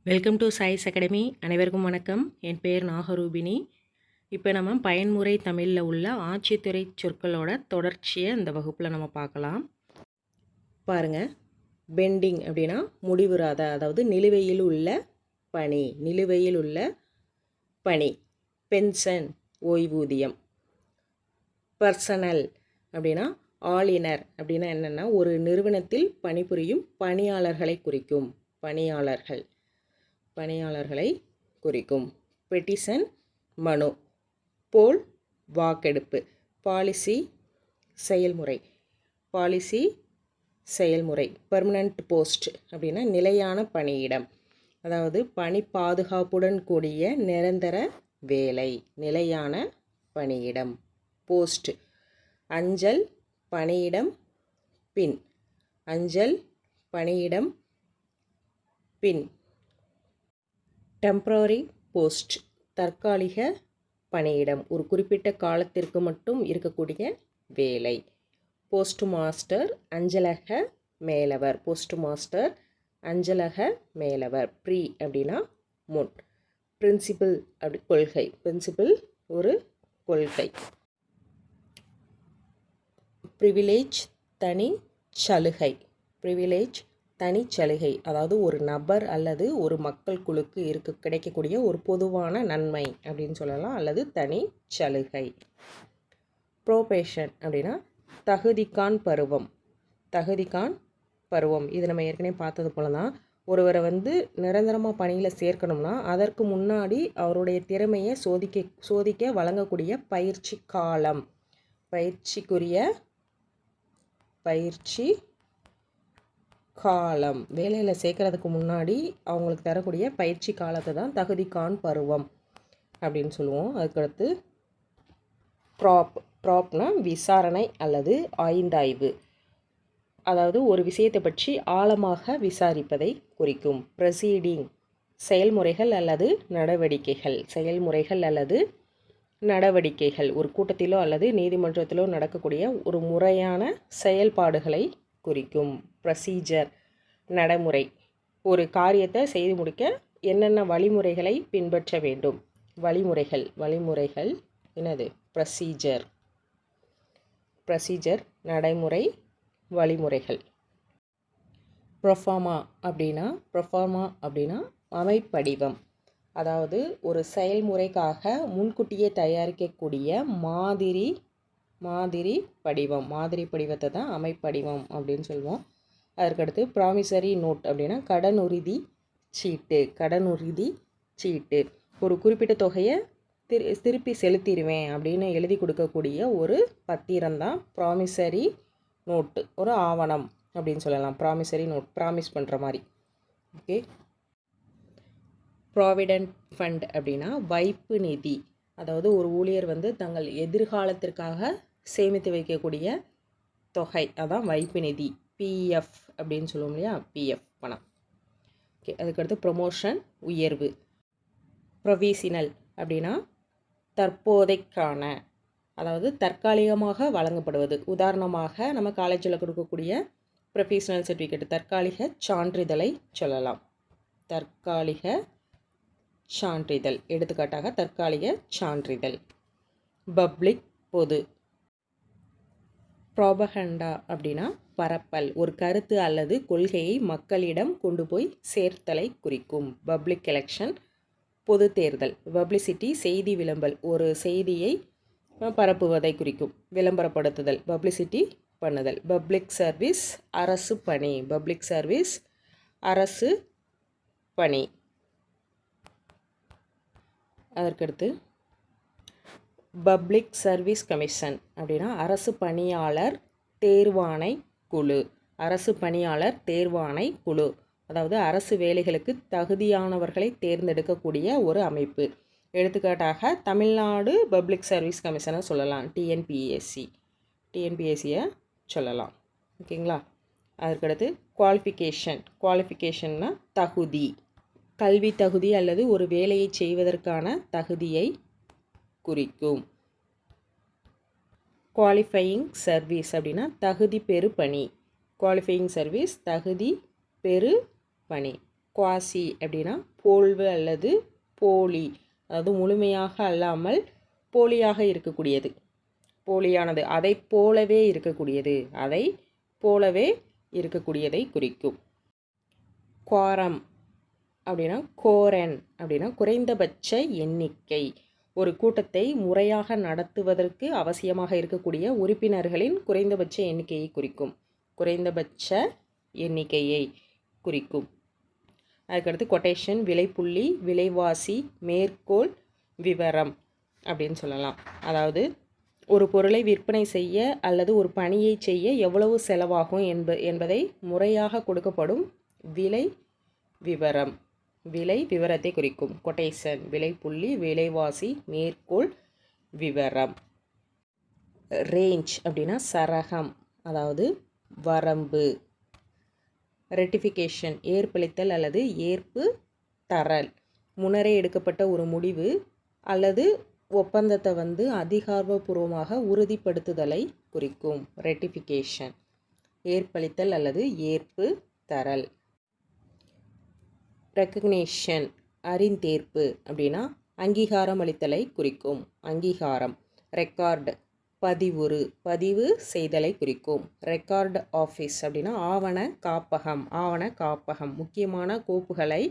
Welcome to choice academy. அனைவருக்கும் வணக்கம். என் பெயர் நாகரூபிணி. இப்போ நம்ம பயன்முறை தமிழில் உள்ள ஆட்சித்துறை சொற்களோட தொடர்ச்சியை இந்த வகுப்பில் நம்ம பார்க்கலாம். பாருங்கள், பெண்டிங் அப்படின்னா முடிவுறாத, அதாவது நிலுவையில் உள்ள பணி. நிலுவையில் உள்ள பணி. பென்ஷன் ஓய்வூதியம். பர்சனல் அப்படின்னா ஆளுநர் அப்படின்னா என்னென்னா ஒரு நிறுவனத்தில் பணிபுரியும் பணியாளர்களை குறிக்கும். பணியாளர்களை குறிக்கும். பெட்டிஷன் மனு. போல் வாக்கெடுப்பு. பாலிசி செயல்முறை. பெர்மனண்ட் போஸ்ட் அப்படின்னா நிலையான பணியிடம், அதாவது பணி பாதுகாப்புடன் கூடிய நிரந்தர வேலை, நிலையான பணியிடம். போஸ்ட் அஞ்சல் பணியிடம் பின். டெம்பரரி போஸ்ட் தற்காலிக பணியிடம், ஒரு குறிப்பிட்ட காலத்திற்கு மட்டும் இருக்கக்கூடிய வேலை. போஸ்ட் மாஸ்டர் அஞ்சலக மேலவர். ப்ரீ அப்படின்னா முன். பிரின்சிபல் அப்படி கொள்கை. பிரின்சிபல் ஒரு கொள்கை. ப்ரிவிலேஜ் தனிச்சலுகை, அதாவது ஒரு நபர் அல்லது ஒரு மக்கள் குழுக்கு கிடைக்கக்கூடிய ஒரு பொதுவான நன்மை அப்படின்னு சொல்லலாம், அல்லது தனிச்சலுகை. ப்ரோபேஷன் அப்படின்னா தகுதிக்கான் பருவம். இது நம்ம ஏற்கனவே பார்த்தது போல தான். ஒருவரை நிரந்தரமாக பணியில் சேர்க்கணும்னா அதற்கு முன்னாடி அவருடைய திறமையை சோதிக்க வழங்கக்கூடிய பயிற்சி காலம். பயிற்சி காலம். வேலையில் சேர்க்கறதுக்கு முன்னாடி அவங்களுக்கு தரக்கூடிய பயிற்சி காலத்தை தான் தகுதிக்கான் பருவம் அப்படின்னு சொல்லுவோம். அதுக்கடுத்து ப்ராப்னா விசாரணை அல்லது ஆய்ந்தாய்வு, அதாவது ஒரு விஷயத்தை பற்றி ஆழமாக விசாரிப்பதை குறிக்கும். ப்ரொசீடிங் செயல்முறைகள் அல்லது நடவடிக்கைகள். ஒரு கூட்டத்திலோ அல்லது நீதிமன்றத்திலோ நடக்கக்கூடிய ஒரு முறையான செயல்பாடுகளை குறிக்கும். ப்ரொசீஜர் நடைமுறை, ஒரு காரியத்தை செய்து முடிக்க என்னென்ன வழிமுறைகளை பின்பற்ற வேண்டும். வழிமுறைகள் என்னது? ப்ரொசீஜர் நடைமுறை, வழிமுறைகள். ப்ரொஃபார்மா அப்படின்னா அமைப்படிவம், அதாவது ஒரு செயல்முறைக்காக முன்கூட்டியே தயாரிக்கக்கூடிய மாதிரி படிவத்தை தான் அமைப்படிவம் அப்படின்னு சொல்லுவோம். அதற்கடுத்து ப்ராமிசரி நோட் அப்படின்னா கடனுறுதி சீட்டு. ஒரு குறிப்பிட்ட தொகையை திருப்பி செலுத்திடுவேன் அப்படின்னு எழுதி கொடுக்கக்கூடிய ஒரு பத்திரம் தான் ப்ராமிசரி நோட்டு, ஒரு ஆவணம் அப்படின்னு சொல்லலாம். ப்ராமிசரி நோட், ப்ராமிஸ் பண்ணுற மாதிரி. ஓகே. ப்ராவிடென்ட் ஃபண்ட் அப்படின்னா வைப்பு நிதி, அதாவது ஒரு ஊழியர் தங்கள் எதிர்காலத்திற்காக சேமித்து வைக்கக்கூடிய தொகை, அதான் வைப்பு நிதி. பிஎஃப் அப்படின்னு சொல்லுவோம் இல்லையா, பிஎஃப் பணம். ஓகே. அதுக்கடுத்து ப்ரொமோஷன் உயர்வு. ப்ரொவிசினல் அப்படின்னா தற்போதைக்கான, அதாவது தற்காலிகமாக வழங்கப்படுவது. உதாரணமாக நம்ம காலேஜில் கொடுக்கக்கூடிய ப்ரொஃபஷனல் சர்டிஃபிகேட், தற்காலிக சான்றிதழை சொல்லலாம். எடுத்துக்காட்டாக தற்காலிக சான்றிதழ். பப்ளிக் பொது. ப்ராபகண்டா அப்படின்னா பரப்பல், ஒரு கருத்து அல்லது கொள்கையை மக்களிடம் கொண்டு போய் சேர்த்தலை குறிக்கும். பப்ளிக் எலெக்ஷன் பொது தேர்தல். பப்ளிசிட்டி செய்தி விளம்பல், ஒரு செய்தியை பரப்புவதை குறிக்கும். விளம்பரப்படுத்துதல், பப்ளிசிட்டி பண்ணுதல். பப்ளிக் சர்வீஸ் அரசு பணி. அதற்கடுத்து பப்ளிக் சர்வீஸ் கமிஷன் அப்படின்னா அரசு பணியாளர் தேர்வாணை குழு. அதாவது அரசு வேலைகளுக்கு தகுதியானவர்களை தேர்ந்தெடுக்கக்கூடிய ஒரு அமைப்பு. எடுத்துக்காட்டாக தமிழ்நாடு பப்ளிக் சர்வீஸ் கமிஷனை சொல்லலாம். டிஎன்பிஎஸ்சியை சொல்லலாம். ஓகேங்களா. அதற்கடுத்து குவாலிஃபிகேஷன்னா தகுதி, கல்வி தகுதி அல்லது ஒரு வேலையை செய்வதற்கான தகுதியை குறிக்கும். குவாலிஃபையிங் சர்வீஸ் அப்படின்னா தகுதி பெறு பணி. குவாசி அப்படின்னா போல்வு அல்லது போலி, அதாவது முழுமையாக அல்லாமல் போலியாக இருக்கக்கூடியது, போலியானது, அதை போலவே இருக்கக்கூடியது, அதை போலவே இருக்கக்கூடியதை குறிக்கும். குவாரம் அப்படின்னா கோரன் அப்படின்னா குறைந்தபட்ச எண்ணிக்கை, ஒரு கூட்டத்தை முறையாக நடத்துவதற்கு அவசியமாக இருக்கக்கூடிய உறுப்பினர்களின் குறைந்தபட்ச எண்ணிக்கையை குறிக்கும், குறைந்தபட்ச எண்ணிக்கையை குறிக்கும். அதுக்கடுத்து கொட்டேஷன் விலைப்புள்ளி, விலைவாசி, மேற்கோள், விவரம் அப்படின்னு சொல்லலாம். அதாவது ஒரு பொருளை விற்பனை செய்ய அல்லது ஒரு பணியை செய்ய எவ்வளவு செலவாகும் என்பதை முறையாக கொடுக்கப்படும் விலை விவரம், விலை விவரத்தை குறிக்கும். கொட்டேஷன் விலைப்புள்ளி, விலைவாசி, மேற்கோள், விவரம். ரேஞ்ச் அப்படின்னா சரகம், அதாவது வரம்பு. ரெட்டிஃபிகேஷன் ஏற்பளித்தல் அல்லது ஏற்பு தரல், முன்னரே எடுக்கப்பட்ட ஒரு முடிவு அல்லது ஒப்பந்தத்தை அதிகாரப்பூர்வமாக உறுதிப்படுத்துதலை குறிக்கும். ரெட்டிஃபிகேஷன் ஏற்பளித்தல் அல்லது ஏற்பு தரல். ரெக்கக்னேஷன் அறிந்தேற்பு அப்படின்னா அங்கீகாரம் அளித்தலை குறிக்கும், அங்கீகாரம். ரெக்கார்டு பதிவுறு, பதிவு செய்தலை குறிக்கும். ரெக்கார்டு ஆஃபீஸ் அப்படின்னா ஆவண காப்பகம், ஆவண காப்பகம், முக்கியமான கோப்புகளை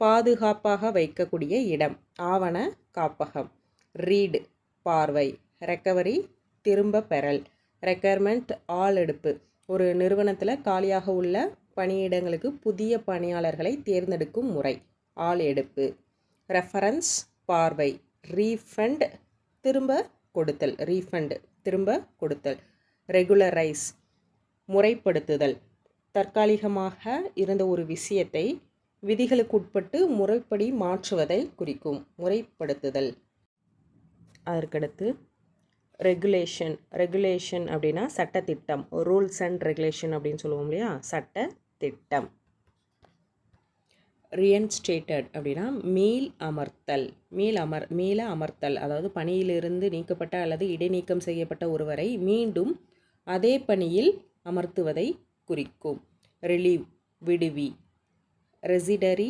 பாதுகாப்பாக வைக்கக்கூடிய இடம், ஆவண காப்பகம். ரீடு பார்வை, ரெக்கவரி திரும்ப பெறல், ரெக்யர்மெண்ட் ஆள் எடுப்பு, ஒரு நிறுவனத்தில் காலியாக உள்ள பணியிடங்களுக்கு புதிய பணியாளர்களை தேர்ந்தெடுக்கும் முறை, ஆள் எடுப்பு. ரெஃபரன்ஸ் பார்வை, ரீஃபண்ட் திரும்ப கொடுத்தல், ரீஃபண்ட் திரும்ப கொடுத்தல். ரெகுலரைஸ் முறைப்படுத்துதல், தற்காலிகமாக இருந்த ஒரு விஷயத்தை விதிகளுக்குட்பட்டு முறைப்படி மாற்றுவதை குறிக்கும், முறைப்படுத்துதல். அதற்கடுத்து ரெகுலேஷன், ரெகுலேஷன் அப்படின்னா சட்டத்திட்டம், ரூல்ஸ் அண்ட் ரெகுலேஷன் அப்படின்னு சொல்லுவோம் இல்லையா, சட்டத்திட்டம். ரீஇன்ஸ்டேட்டட் அப்படின்னா மீள் அமர்த்தல், மீள அமர்த்தல், அதாவது பணியிலிருந்து நீக்கப்பட்ட அல்லது இடைநீக்கம் செய்யப்பட்ட ஒருவரை மீண்டும் அதே பணியில் அமர்த்துவதை குறிக்கும். ரிலீவ் விடுவி. ரெசிடரி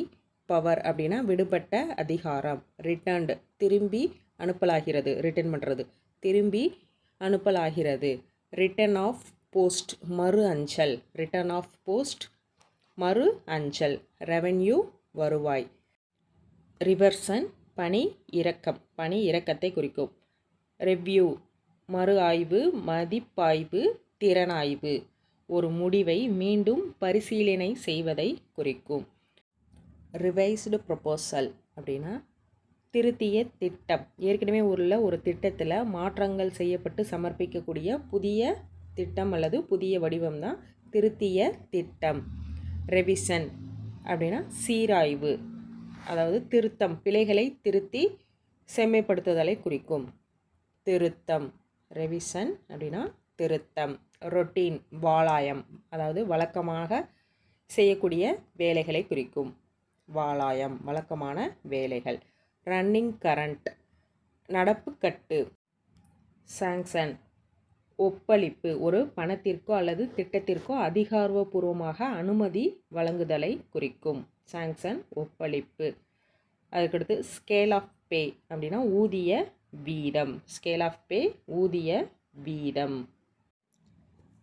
பவர் அப்படின்னா விடுபட்ட அதிகாரம். ரிட்டர்ன்டு திரும்பி அனுப்பலாகிறது, ரிட்டர்ன் பண்ணுறது, திரும்பி அனுப்பலாகிறது. ரிட்டர்ன் ஆஃப் போஸ்ட் மறு அஞ்சல், ரிட்டர்ன் ஆஃப் போஸ்ட் மறு அஞ்சல். ரெவென்யூ வருவாய். ரிவர்சன் பணி இறக்கம், பணி இறக்கத்தை குறிக்கும். ரெவ்யூ மறு ஆய்வு, மதிப்பாய்வு, திறனாய்வு, ஒரு முடிவை மீண்டும் பரிசீலனை செய்வதை குறிக்கும். ரிவைஸ்டு ப்ரொபோசல் அப்படின்னா திருத்திய திட்டம், ஏற்கனவே உள்ள ஒரு திட்டத்தில் மாற்றங்கள் செய்யப்பட்டு சமர்ப்பிக்கக்கூடிய புதிய திட்டம் அல்லது புதிய வடிவம் தான் திருத்திய திட்டம். ரெவிஷன் அப்படின்னா சீராய்வு, அதாவது திருத்தம், பிழைகளை திருத்தி செம்மைப்படுத்துதலை குறிக்கும். திருத்தம், ரெவிஷன் அப்படின்னா திருத்தம். ரொட்டீன் வாளாயம், அதாவது வழக்கமாக செய்யக்கூடிய வேலைகளை குறிக்கும், வாளாயம் வழக்கமான வேலைகள். ரன்னிங் கரண்ட் நடப்பு கட்டு. சாங்ஷன் ஒப்பளிப்பு, ஒரு பணத்திற்கோ அல்லது திட்டத்திற்கோ அதிகாரப்பூர்வமாக அனுமதி வழங்குதலை குறிக்கும். சாங்ஷன் ஒப்பளிப்பு. அதுக்கடுத்து ஸ்கேல் ஆஃப் பே அப்படின்னா ஊதிய வீதம், ஸ்கேல் ஆஃப் பே ஊதிய வீதம்.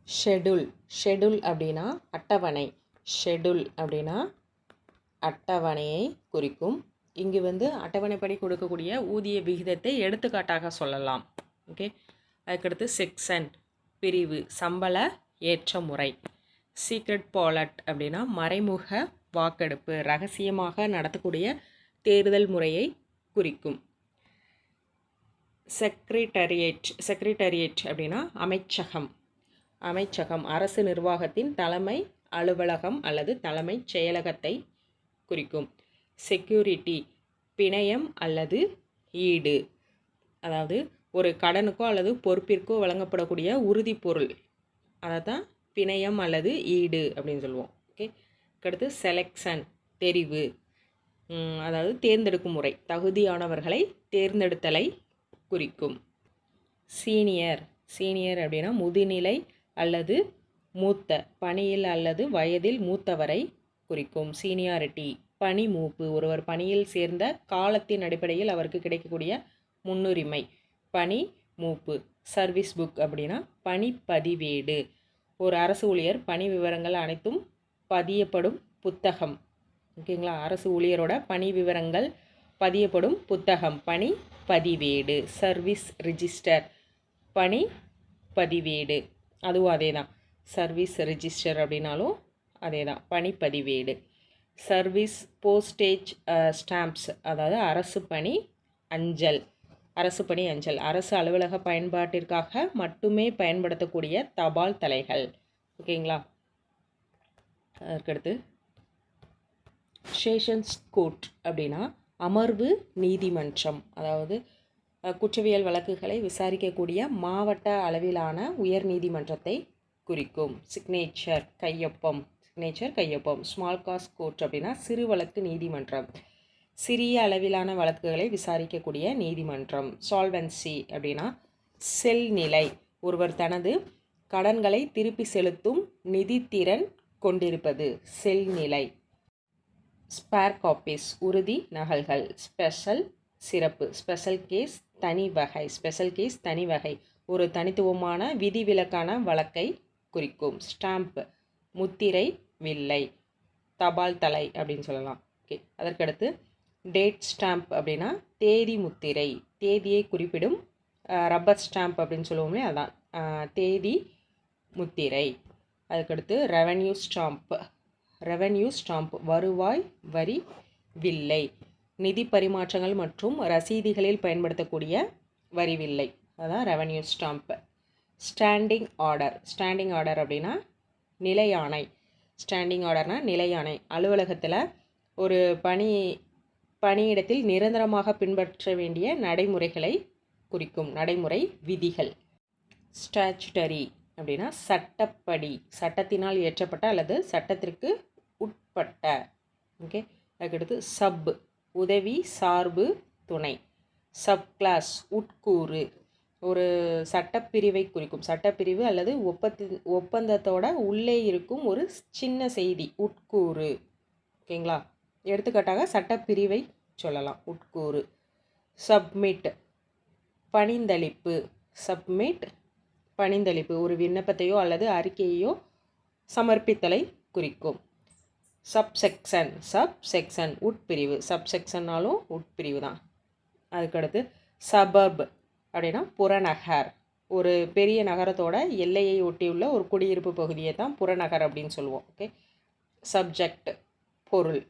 ஷெட்யூல், ஷெட்யூல் அப்படின்னா அட்டவணை, ஷெட்யூல் அப்படின்னா அட்டவணையை குறிக்கும். இங்கு அட்டவணைப்படி கொடுக்கக்கூடிய ஊதிய விகிதத்தை எடுத்துக்காட்டாக சொல்லலாம். ஓகே. அதுக்கடுத்து செக்ஷன் பிரிவு, சம்பள ஏற்ற முறை. சீக்ரெட் பாலட் அப்படின்னா மறைமுக வாக்கெடுப்பு, ரகசியமாக நடத்தக்கூடிய தேர்தல் முறையை குறிக்கும். செக்ரட்டரியேட், செக்ரட்டரியேட் அப்படின்னா அமைச்சகம், அமைச்சகம் அரசு நிர்வாகத்தின் தலைமை அலுவலகம் அல்லது தலைமைச் செயலகத்தை குறிக்கும். செக்யூரிட்டி பிணையம் அல்லது ஈடு, அதாவது ஒரு கடனுக்கோ அல்லது பொறுப்பிற்கோ வழங்கப்படக்கூடிய உறுதிப்பொருள், அதை தான் பிணையம் அல்லது ஈடு அப்படின்னு சொல்லுவோம். ஓகே. அடுத்து செலெக்ஷன் தெரிவு, அதாவது தேர்ந்தெடுக்கும் முறை, தகுதியானவர்களை தேர்ந்தெடுத்தலை குறிக்கும். சீனியர், சீனியர் அப்படின்னா முதுநிலை அல்லது மூத்த, பணியில் அல்லது வயதில் மூத்தவரை குறிக்கும். சீனியாரிட்டி பணி மூப்பு, ஒருவர் பணியில் சேர்ந்த காலத்தின் அடிப்படையில் அவருக்கு கிடைக்கக்கூடிய முன்னுரிமை பணி மூப்பு. சர்வீஸ் புக் அப்படின்னா பணிப்பதிவேடு, ஒரு அரசு ஊழியர் பணி விவரங்கள் அனைத்தும் பதியப்படும் புத்தகம். ஓகேங்களா, அரசு ஊழியரோட பணி விவரங்கள் பதியப்படும் புத்தகம் பணி பதிவேடு. சர்வீஸ் ரிஜிஸ்டர் பணி பதிவேடு, அதுவும் அதே தான். சர்வீஸ் ரிஜிஸ்டர் அப்படின்னாலும் அதே தான், பணிப்பதிவேடு. சர்வீஸ் போஸ்டேஜ் ஸ்டாம்ப்ஸ், அதாவது அரசு பணி அஞ்சல். அரசு பணி அஞ்சல் அரசு அலுவலக பயன்பாட்டிற்காக மட்டுமே பயன்படுத்தக்கூடிய தபால் தலைகள். ஓகேங்களா, அதுக்கடுத்து செஷன்ஸ் கோர்ட் அப்படின்னா அமர்வு நீதிமன்றம், அதாவது குற்றவியல் வழக்குகளை விசாரிக்கக்கூடிய மாவட்ட அளவிலான உயர் நீதிமன்றத்தை குறிக்கும். சிக்னேச்சர் கையொப்பம், சிக்னேச்சர் கையொப்பம். ஸ்மால் காஸ் கோர்ட் அப்படின்னா சிறு வழக்கு நீதிமன்றம், சிறிய அளவிலான வழக்குகளை விசாரிக்கக்கூடிய நீதிமன்றம். சால்வன்சி அப்படின்னா செல் நிலை, ஒருவர் தனது கடன்களை திருப்பி செலுத்தும் நிதித்திறன் கொண்டிருப்பது செல் நிலை. ஸ்பேர் காப்பீஸ் உறுதி நகல்கள். ஸ்பெஷல் சிறப்பு, ஸ்பெஷல் கேஸ் தனி வகை, ஸ்பெஷல் கேஸ் தனி வகை, ஒரு தனித்துவமான விதிவிலக்கான வழக்கை குறிக்கும். ஸ்டாம்ப் முத்திரை வில்லை, தபால் தலை அப்படின்னு சொல்லலாம். ஓகே, அதற்கடுத்து டேட் ஸ்டாம்ப் அப்படின்னா தேதி முத்திரை, தேதியை குறிப்பிடும். ரப்பர் ஸ்டாம்ப் அப்படின்னு சொல்லுவோமே அதான் தேதி முத்திரை. அதுக்கடுத்து ரெவென்யூ ஸ்டாம்ப், ரெவென்யூ ஸ்டாம்ப் வருவாய் வரி வில்லை, நிதி பரிமாற்றங்கள் மற்றும் ரசீதுகளில் பயன்படுத்தக்கூடிய வரி வில்லை, அதான் revenue stamp. Standing order, standing order அப்படின்னா நிலையாணை. ஸ்டாண்டிங் ஆர்டர்னா நிலையாணை, அலுவலகத்தில் ஒரு பணியிடத்தில் நிரந்தரமாக பின்பற்ற வேண்டிய நடைமுறைகளை குறிக்கும், நடைமுறை விதிகள். ஸ்டாச்சுட்டரி அப்படின்னா சட்டப்படி, சட்டத்தினால் இயற்றப்பட்ட அல்லது சட்டத்திற்கு உட்பட்ட. ஓகே, அதுக்கடுத்து சப் உதவி சார்பு துணை. சப் கிளாஸ் உட்கூறு, ஒரு சட்டப்பிரிவை குறிக்கும், சட்டப்பிரிவு அல்லது ஒப்பந்தத்தோட உள்ளே இருக்கும் ஒரு சின்ன செய்தி உட்கூறு. ஓகேங்களா, எடுத்துக்காட்டாக சட்டப்பிரிவை சொல்லலாம் உட்கூறு. சப்மிட் பணிந்தளிப்பு, சப்மிட் பணிந்தளிப்பு, ஒரு விண்ணப்பத்தையோ அல்லது அறிக்கையோ சமர்ப்பித்தலை குறிக்கும். சப்செக்ஷன், சப்செக்ஷன் உட்பிரிவு, சப்செக்ஷன்னாலும் உட்பிரிவு தான். அதுக்கடுத்து சபர்ப் அப்படின்னா புறநகர், ஒரு பெரிய நகரத்தோட எல்லையை ஒட்டியுள்ள ஒரு குடியிருப்பு பகுதியை தான் புறநகர் அப்படின்னு சொல்லுவோம். ஓகே, சப்ஜெக்ட் பொருள்.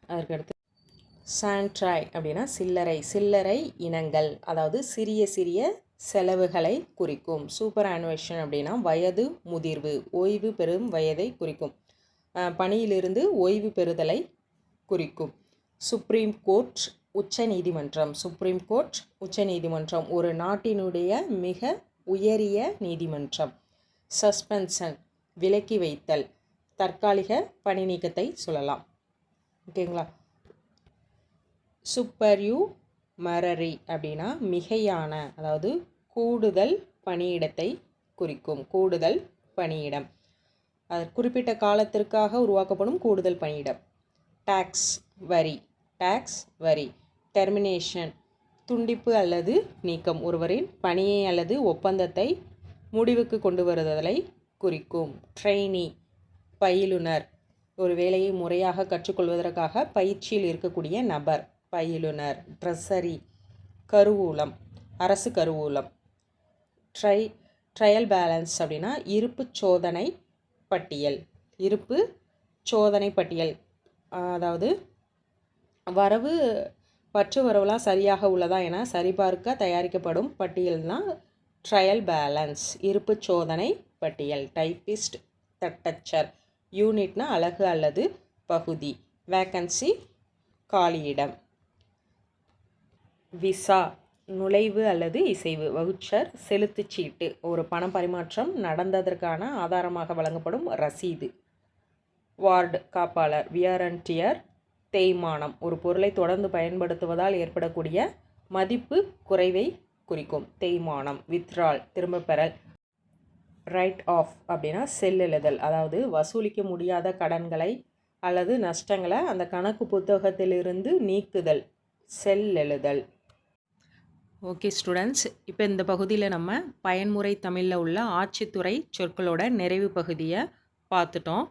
அதுக்கடுத்து சாண்ட்ராய் அப்படின்னா சில்லறை, சில்லறை இனங்கள், அதாவது சிறிய சிறிய செலவுகளை குறிக்கும். சூப்பர் ஆனுவேஷன் அப்படின்னா வயது முதிர்வு, ஓய்வு பெறும் வயதை குறிக்கும், பணியிலிருந்து ஓய்வு பெறுதலை குறிக்கும். சுப்ரீம் கோர்ட் உச்ச நீதிமன்றம், சுப்ரீம் கோர்ட் உச்ச நீதிமன்றம் ஒரு நாட்டினுடைய மிக உயரிய நீதிமன்றம். சஸ்பென்ஷன் விலக்கி வைத்தல், தற்காலிக பணி நீக்கத்தை சொல்லலாம். ஓகேங்களா. சூப்பர்யூமரரி அப்படின்னா மிகையான, அதாவது கூடுதல் பணியிடத்தை குறிக்கும், கூடுதல் பணியிடம், அது குறிப்பிட்ட காலத்திற்காக உருவாக்கப்படும் கூடுதல் பணியிடம். டாக்ஸ் வரி, டாக்ஸ் வரி. டெர்மினேஷன் துண்டிப்பு அல்லது நீக்கம், ஒருவரின் பணியை அல்லது ஒப்பந்தத்தை முடிவுக்கு கொண்டு வருதலை குறிக்கும். ட்ரெயினி பயிலுனர், ஒரு வேலையை முறையாக கற்றுக்கொள்வதற்காக பயிற்சியில் இருக்கக்கூடிய நபர் பயிலுனர். ட்ரெஸரி கருவூலம், அரசு கருவூலம். ட்ரையல் பேலன்ஸ் அப்படின்னா இருப்பு சோதனை பட்டியல், இருப்பு சோதனை பட்டியல், அதாவது வரவு பற்று வரவுலாம் சரியாக உள்ளதா என சரிபார்க்க தயாரிக்கப்படும் பட்டியல் தான் ட்ரையல் பேலன்ஸ், இருப்பு சோதனை பட்டியல். டைப்பிஸ்ட் தட்டச்சர். யூனிட்னா அலகு அல்லது பகுதி. வேக்கன்சி காலியிடம். விசா நுழைவு அல்லது இசைவு. வவுச்சர் செலுத்துச்சீட்டு, ஒரு பண பரிமாற்றம் நடந்ததற்கான ஆதாரமாக வழங்கப்படும் ரசீது. வார்டு காப்பாளர். வியரண்டியர் தேய்மானம், ஒரு பொருளை தொடர்ந்து பயன்படுத்துவதால் ஏற்படக்கூடிய மதிப்பு குறைவை குறிக்கும். தேய்மானம். வித்ரால் திரும்ப பெறல். ரைட் ஆஃப் அப்படின்னா செல்லெழுதல், அதாவது வசூலிக்க முடியாத கடன்களை அல்லது நஷ்டங்களை அந்த கணக்கு புத்தகத்திலிருந்து நீக்குதல், செல்லெழுதல். ஓகே ஸ்டூடெண்ட்ஸ், இப்போ இந்த பகுதியில் நம்ம பயன்முறை தமிழில் உள்ள ஆட்சித்துறை சொற்களோட நிறைவு பகுதியை பார்த்துட்டோம்.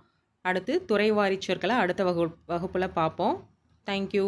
அடுத்து துறைவாரி சொற்களை அடுத்த வகுப்பில் பார்ப்போம். தேங்க்யூ.